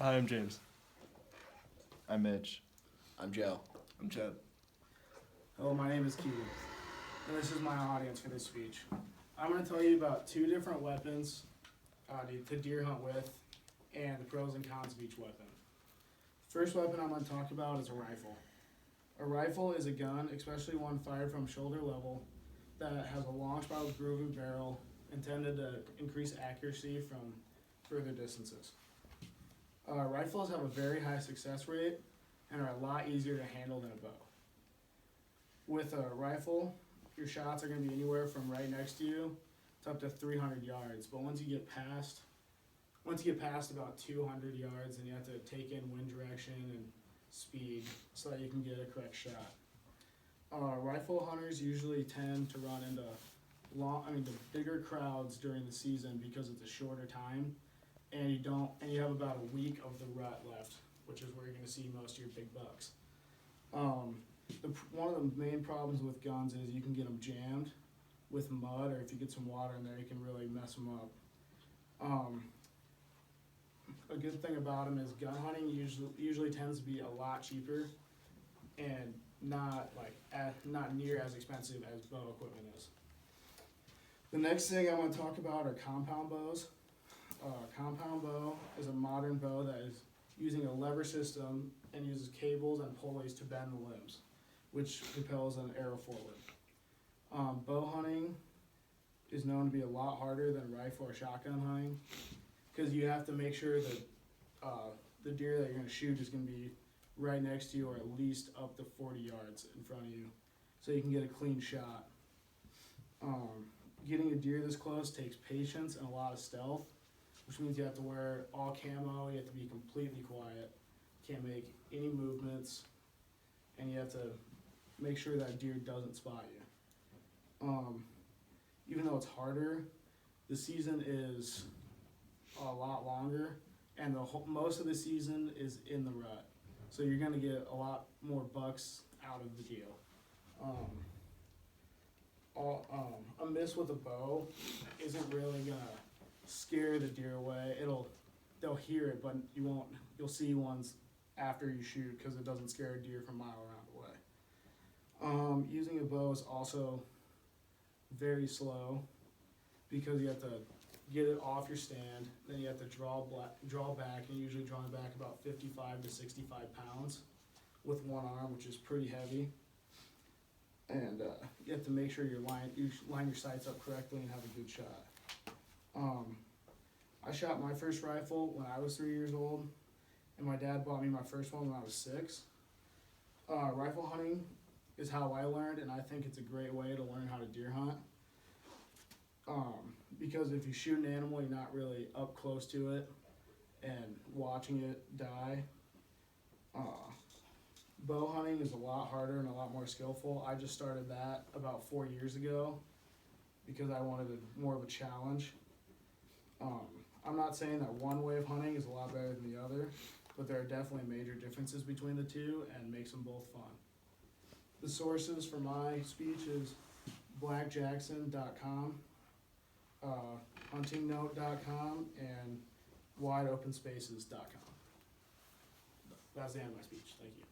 Hi, I'm James. I'm Mitch. I'm Joe. I'm Chad. Hello, my name is Keegan, and this is my audience for this speech. I'm going to tell you about two different weapons to deer hunt with, and the pros and cons of each weapon. First weapon I'm going to talk about is a rifle. A rifle is a gun, especially one fired from shoulder level, that has a long spiraled grooved barrel intended to increase accuracy from further distances. Rifles have a very high success rate and are a lot easier to handle than a bow. With a rifle, your shots are going to be anywhere from right next to you to up to 300 yards. But once you get past about 200 yards, then you have to take in wind direction and speed so that you can get a correct shot. Rifle hunters usually tend to run into the bigger crowds during the season because it's a shorter time, and you have about a week of the rut left, which is where you're going to see most of your big bucks. One of the main problems with guns is you can get them jammed with mud, or if you get some water in there, you can really mess them up. A good thing about them is gun hunting usually tends to be a lot cheaper and not near as expensive as bow equipment is. The next thing I want to talk about are compound bows. Compound bow is a modern bow that is using a lever system and uses cables and pulleys to bend the limbs, which propels an arrow forward. Bow hunting is known to be a lot harder than rifle or shotgun hunting because you have to make sure that the deer that you're going to shoot is going to be right next to you or at least up to 40 yards in front of you so you can get a clean shot. Getting a deer this close takes patience and a lot of stealth, which means you have to wear all camo, you have to be completely quiet, can't make any movements, and you have to make sure that deer doesn't spot you. Even though it's harder, the season is a lot longer, and most of the season is in the rut. So you're going to get a lot more bucks out of the deal. A miss with a bow isn't really going to scare the deer away. They'll hear it, but you'll see ones after you shoot because it doesn't scare a deer from a mile around away. Using a bow is also very slow because you have to get it off your stand, then you have to draw back, and usually drawing back about 55 to 65 pounds with one arm, which is pretty heavy. And you have to make sure you line your sights up correctly and have a good shot. I shot my first rifle when I was 3 years old, and my dad bought me my first one when I was 6. Rifle hunting is how I learned, and I think it's a great way to learn how to deer hunt. Because if you shoot an animal, you're not really up close to it and watching it die. Bow hunting is a lot harder and a lot more skillful. I just started that about 4 years ago because I wanted more of a challenge. I'm not saying that one way of hunting is a lot better than the other, but there are definitely major differences between the two and makes them both fun. The sources for my speech is blackjackson.com, huntingnote.com, and wideopenspaces.com. That's the end of my speech. Thank you.